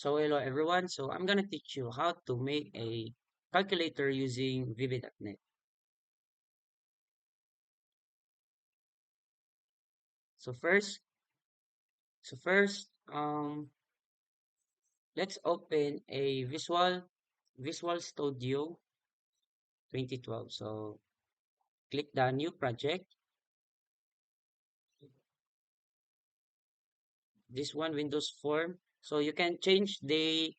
So hello everyone. So I'm gonna teach you how to make a calculator using VB.NET. So first, so first, let's open a Visual Studio 2012. So click the new project. This one Windows Form. So you can change the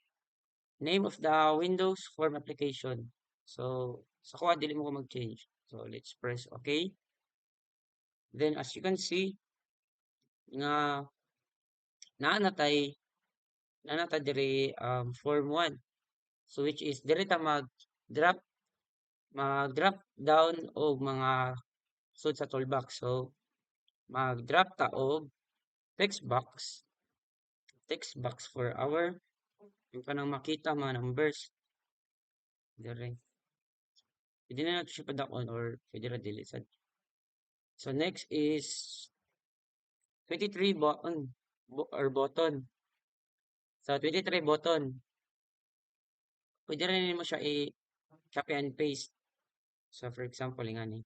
name of the Windows Form application. So sa kuha dili mo ko mag-change. So let's press OK. Then as you can see nga naanatay diri form 1. So which is diri ta mag-drop down og mga sud sa toolbox. So mag-drop ta og text box, for our yung kanang makita mga numbers diri. Pwede na nato siya padakon or pwede ra dili sad. So next is 23 button or button. Sa 23 button, pwede rin nimo siya i-copy and paste. So for example, ingani,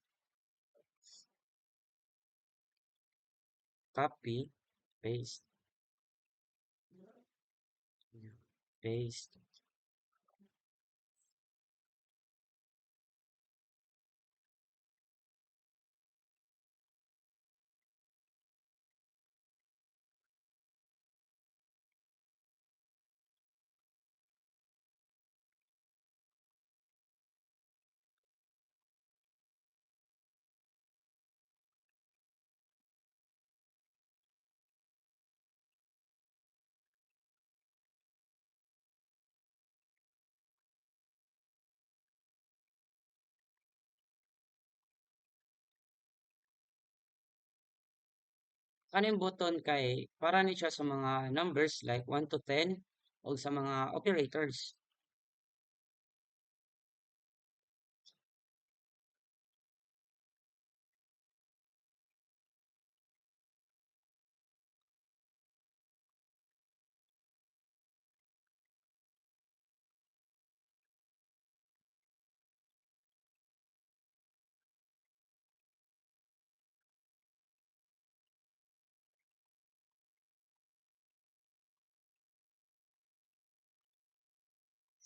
copy, paste, paste. Kaning button kay para ni siya sa mga numbers like 1 to 10 o sa mga operators.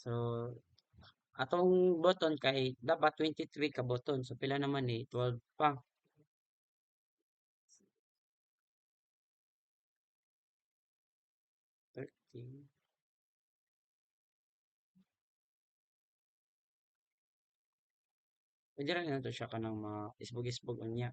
So atong button kay dapat 23 ka button. So pila naman 12 pa. 13. Pwede ra na to siya kanang mga isbog-isbog unya.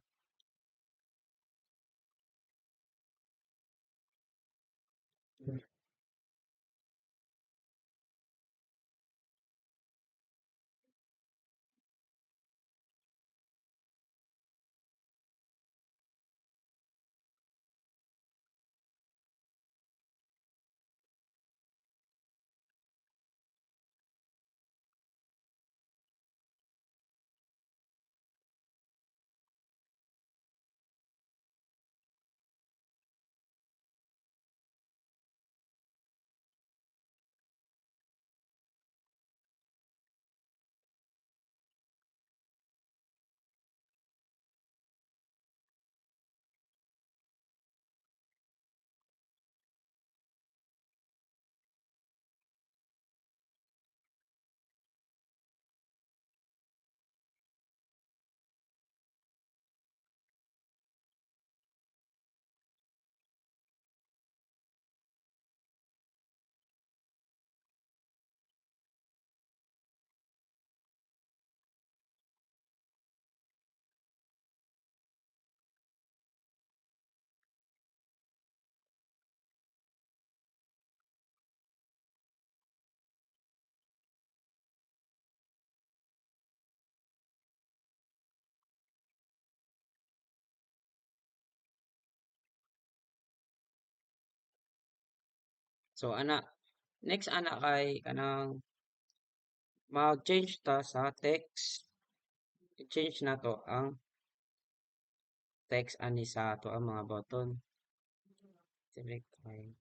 So ana, next ana kay kanang mag-change ta sa text. I-change na to ang text ani sa ato ang mga button. Select kay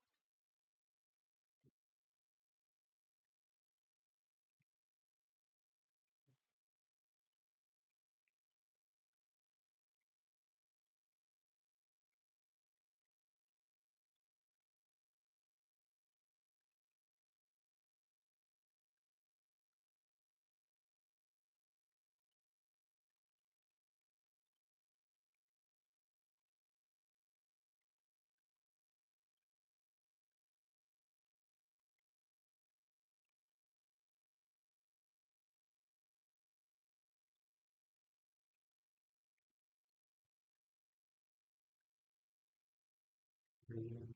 Mm,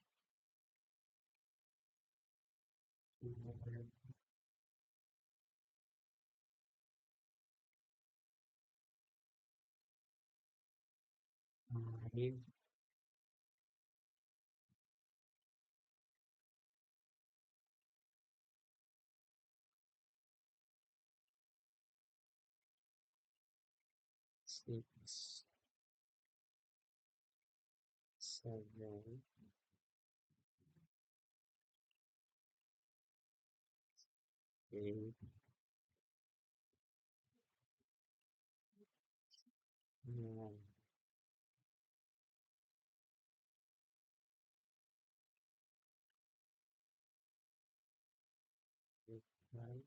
five, six, seven, 8, 9, 8, 9,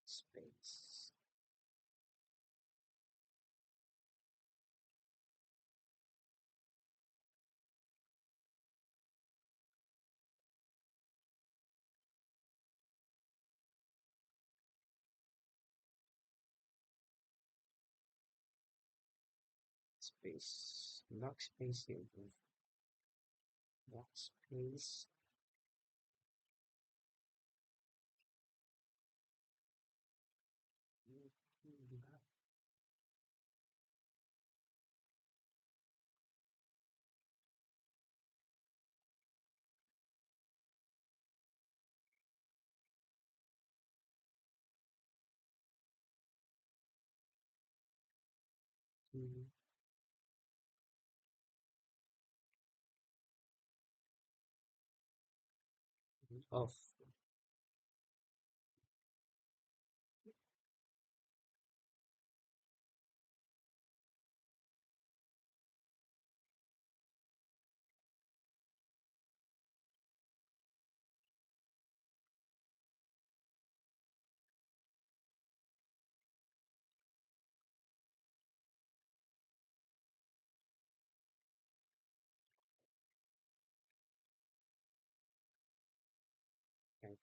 space. Space. Backspace here. Backspace. Off. Okay.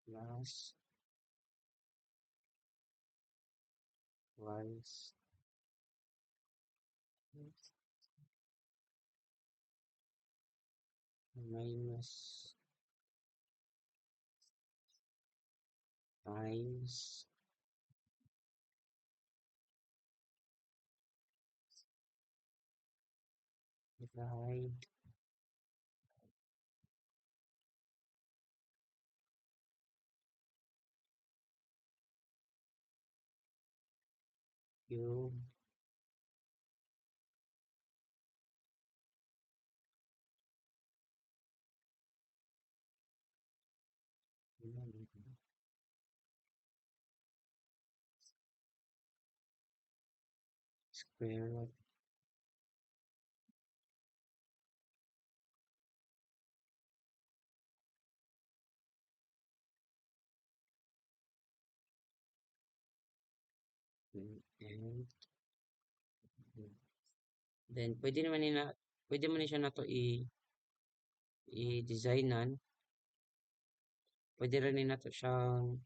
Plus, twice, minus, times, divide, cube, square root, and then pwede man siya na to i-designan. Pwede rin na to siyang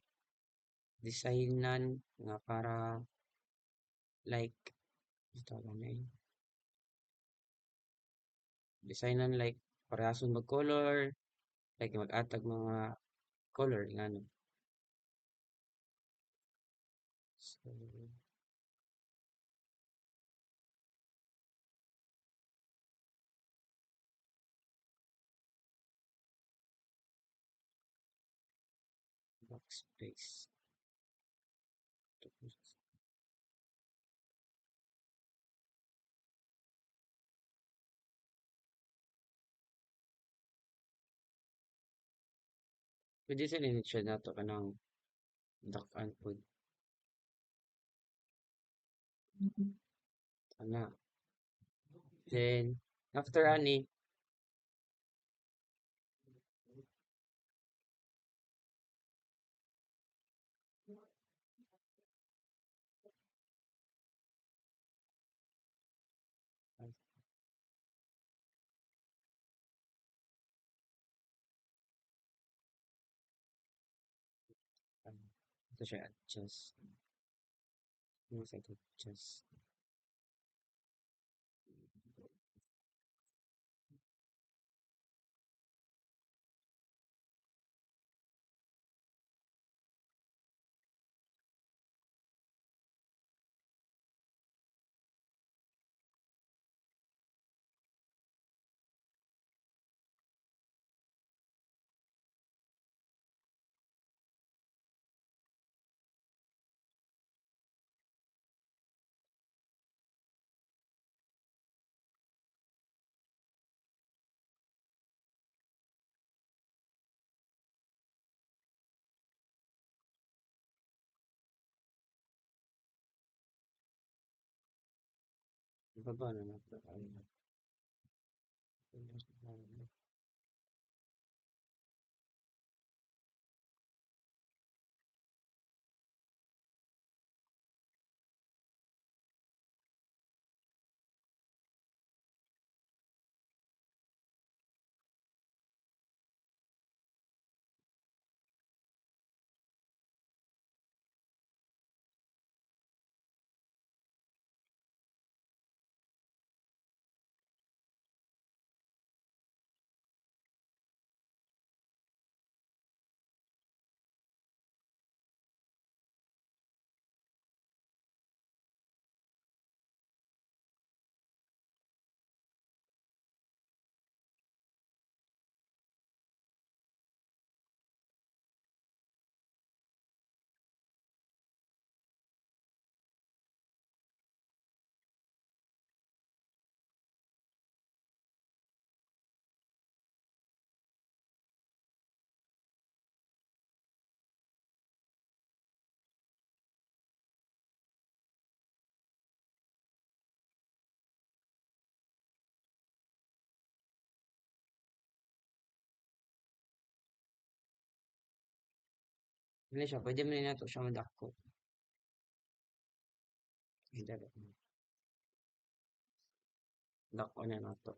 designan nga para like ito na eh. Designan like parehason mag-color, like mag-atag mga color ngano. So, backspace. Pwede sa linit siya na to kanang duck and food. Ana. Then, after ani, Ito siya adjust. Ano sa adjust? Ibaba na natin. Ayun. 'Di siya puwede man nato siya madako. Dako na nato.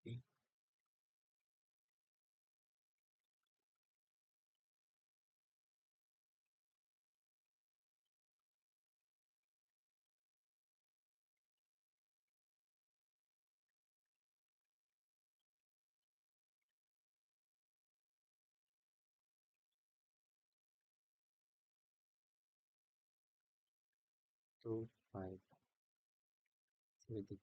Okay. 2, 5. Puwede.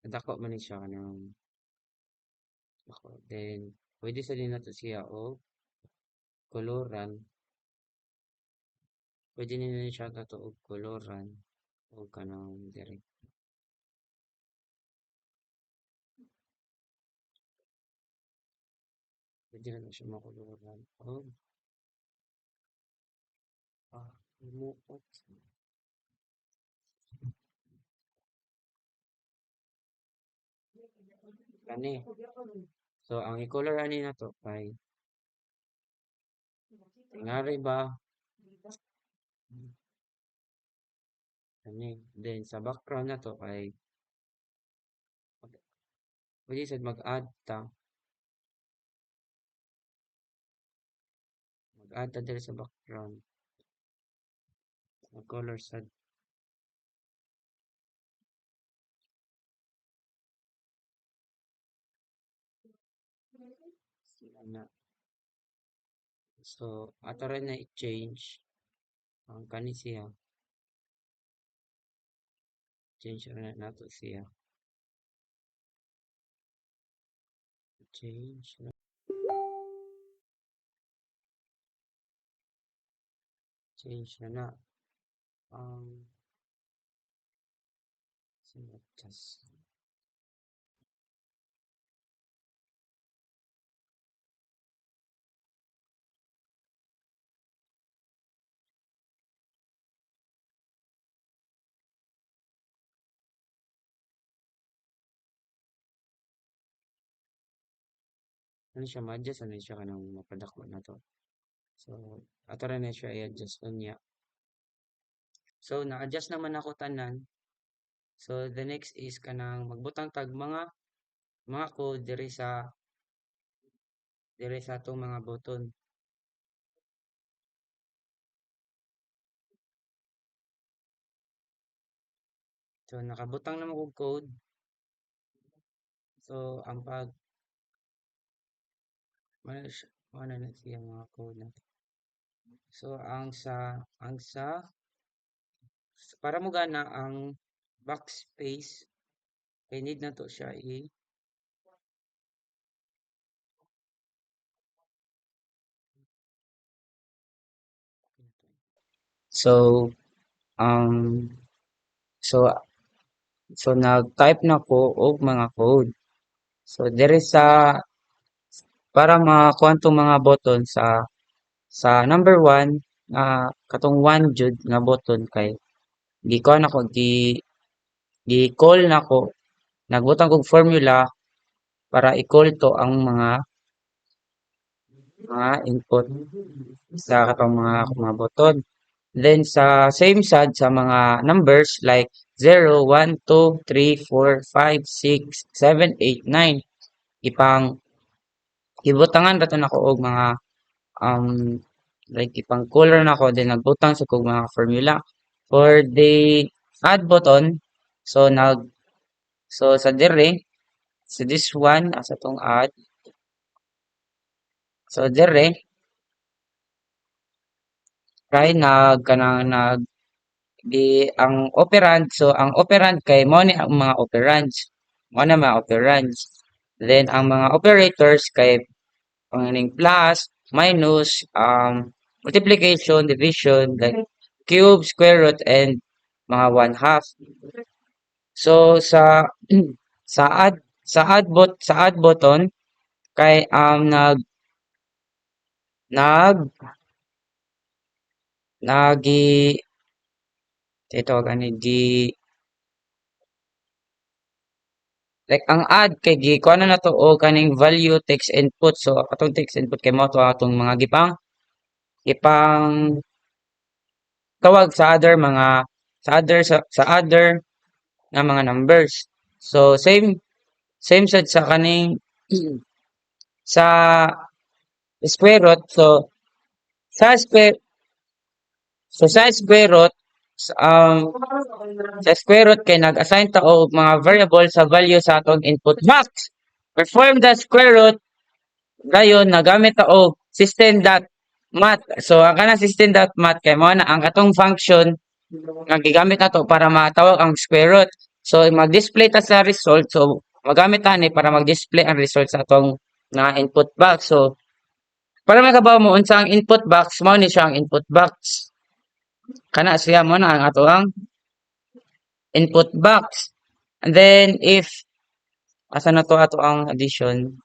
Nadako man ni siya kanang dako. Then puwede sa din nato siya og koloran. Puwede din siya nato og koloran o kanang diri. Puwede na siya makoloran og limuot. Kani. So ang i-color ani nato kay tingali ba kani. Then sa background nato kay puwede sad mag-add ta. Mag-add ta diri sa background. Mag-color sad. Sila na. So ato rin na i-change ang kani siya. Change na nato siya. Change na. Change na na. Just ano siya ma-adjust ano siya kanang mapadako na to. So ato rin na siya i-adjust unya. So na-adjust naman ako tanan. So the next is kanang magbutang tag mga code diri sa atong mga button. So nakabutang na mo kog code. So ang pag mana na siya mga code na. So para mo gana ang backspace kay need na to siya so um so so nag-type na ko og mga code. So diri sa para makuha tong mga button sa number one katong one jud nga button kay gikuha na ko gi-call na ko nagbutang kog formula para i-call to ang mga input sa katong mga button. Then sa same sad sa mga numbers like 0, 1, 2, 3, 4, 5, 6, 7, 8, 9 ipang gibutangan ra to nako og mga um like ipang color nako then nagbutang sa kog mga formula for the add button. So sa dire sa this one asa tong add. So dire try di ang operand. So ang operand kay mao ni ang mga operands. Mao na mga operands. Then ang mga operators kay panganing plus, minus, multiplication, division, like cube, square root, and mga one half. So sa add button kay nag nagi ito gani gi like ang add kay kuha na nato o kaning value text input. So atong text input kay mao to atong mga ipang tawag sa other nga mga numbers. So same sad sa kaning sa square root. Sa square sa square root um sa square root kay nag-assign ta og mga variable sa value sa atong input box. Perform the square root dayon nagamit ta og system.mat. So ang kanang system.mat kay mao na ang atong function nga gigamit nato para matawag ang square root. So mag-display ta sa result. So magamit ta ni para mag-display ang result sa atong na input box. So para makabaw mo unsa ang input box, mao ni siya ang input box. Kana siya mo na ang ato ang input box. And then if asa na to ato ang addition.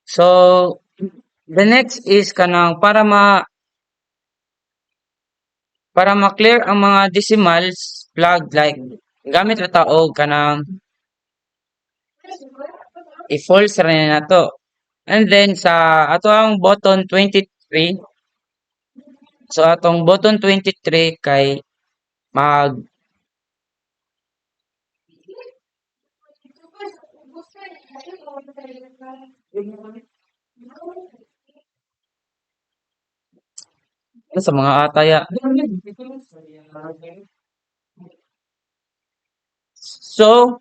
So the next is kanang para ma-clear ang mga decimals flag like gamit ra ta og kanang i-false ra na nato. And then sa ato ang button 23, so atong button 23 kay mag sa mga ataya. So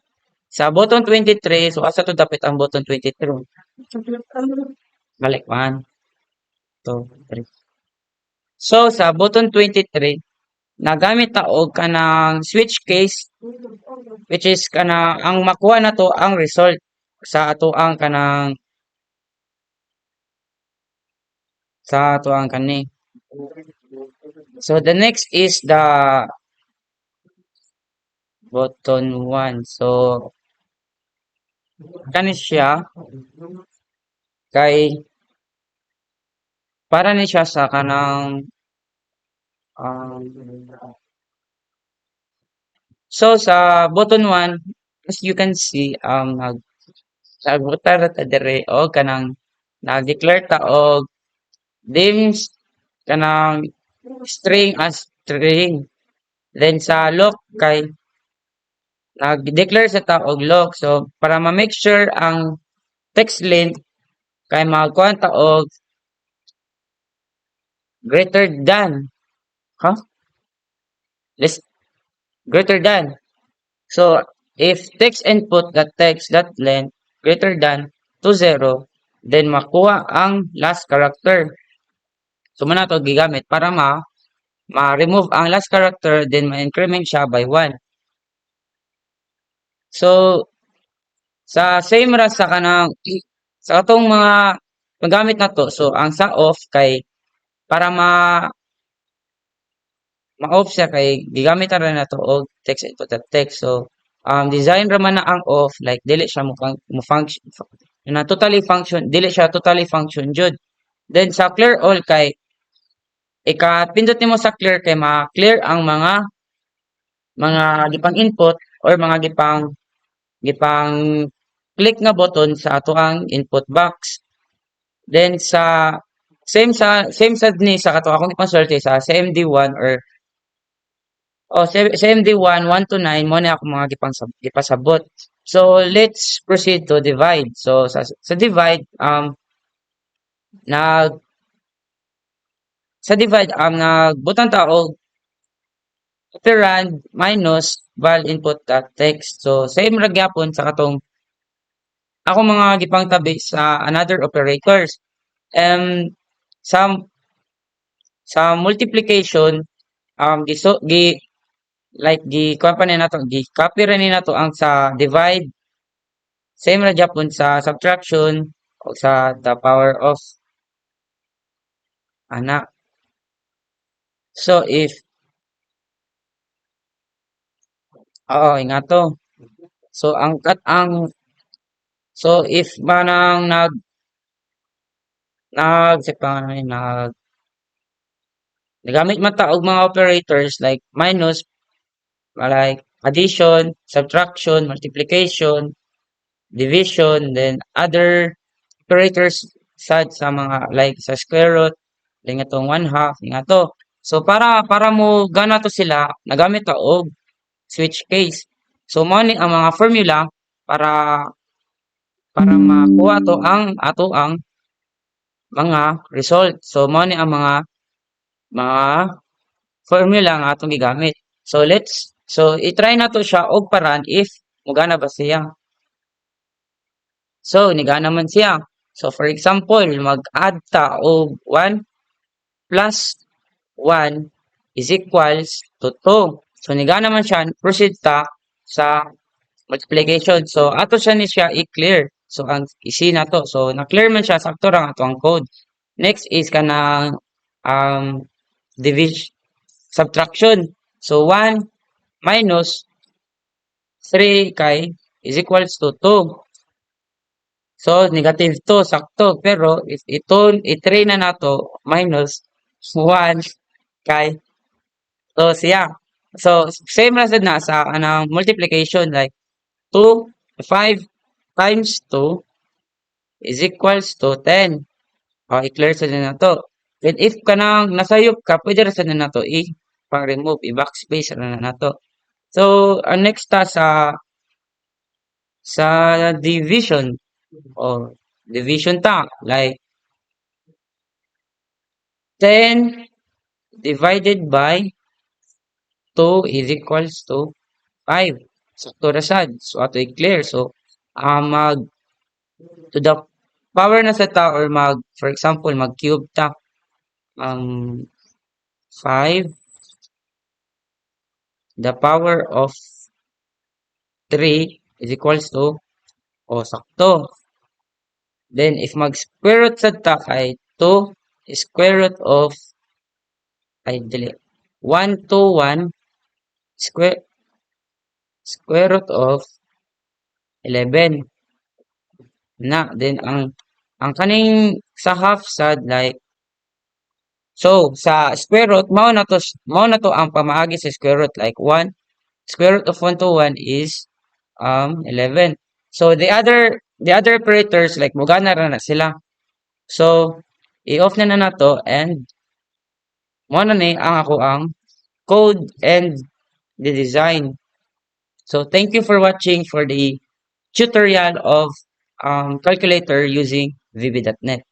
sa button 23, so asa to dapat ang button 23? Balik 1, 2, 3. So sa button 23, nagamit ta og kanang switch case which is ang makuha na to ang result sa ato ang kani. So the next is the button 1. So kani siya kay para ni siya sa kanang um, so sa button 1 as you can see nagbutar ta dire o kanang nag-declare ta og dims kanang string as string. Then sa lock kay nag-declare sa ta og lock. So para ma-make sure ang text length kay magkuha ta og greater than, huh? Less greater than. So if text input that text that length greater than to 0, then makuha ang last character. So muna to gigamit para ma-remove ang last character then ma-increment siya by 1. So sa same ra sa kanang sa atong mga paggamit na to. So ang sa off kay para ma-off siya kay gigamit ra na to og text input at text. So design ra man na ang off like dili siya mo function na totally function, dili siya totally function jud. Then sa clear all kay ikapindot nimo sa clear kay ma-clear ang mga gipang input or mga gipang click nga button sa ato ang input box. Then sa same sad ni sa kato akong ipasulte sa CMD1 or CMD1 1 to 9 mo na ako mga gipasabot. So let's proceed to divide. So sa divide nag sa divide nagbutang ta og operand minus val input dot text. So same ra gyapon sa katong ako mga gipangtabi sa another operators. Um sa multiplication gi kuha pa ni nato gi copy ra ni nato ang sa divide same ra gyapon sa subtraction o sa the power of ana. So if oo ingato. So so if manang sa pangalan nagamit man ta og mga operators like minus, like addition, subtraction, multiplication, division, then other operators sad sa mga like sa square root, then itong 1/2, nga to. So para mo gana to sila, nagamit ta og switch case. So mao ni ang mga formula para para makuha to ang ato ang mga result. So mao ni ang mga formula nga atong gigamit. So i-try nato siya og paran if mugana ba siya. So nigana man siya. So for example, mag-add ta og 1 plus 1 is equals to 2. So nigana man siya, proceed ta sa multiplication. So ato siya ni siya i-clear. So ang isi na to. So na-clear man siya, sakto ra ato ang code. Next is kanang division subtraction. So 1 minus 3 kay is equals to 2. So negative 2 sakto, pero if ito i-try na nato minus 1 kay 2 siya. So same ra sad na sa anang multiplication like 2 5 times 2 is equals to 10. O i-clear sad na nato. Then if kanang nasayop ka, pwede ra sad na nato pang-remove, i-backspace ra na nato. So ang next ta sa division or division ta like 10 divided by 2 is equals to 5. Sakto ra sad. So ato i-clear. So mag to the power na sa ta or for example mag cube ta 5 the power of 3 is equals to sakto. Then if mag square root sa ta ay 2 square root of ay dili 1 to 1 square root of 11 na. Then ang kaning sa half sad like so sa square root mao na to ang pamaagi sa square root like 1 square root of 1 to 1 is 11. So the other operators like mugana ra na sila. So i-off na nato and Mo na ni ang ako ang code and the design. So thank you for watching for the tutorial of calculator using VB.NET.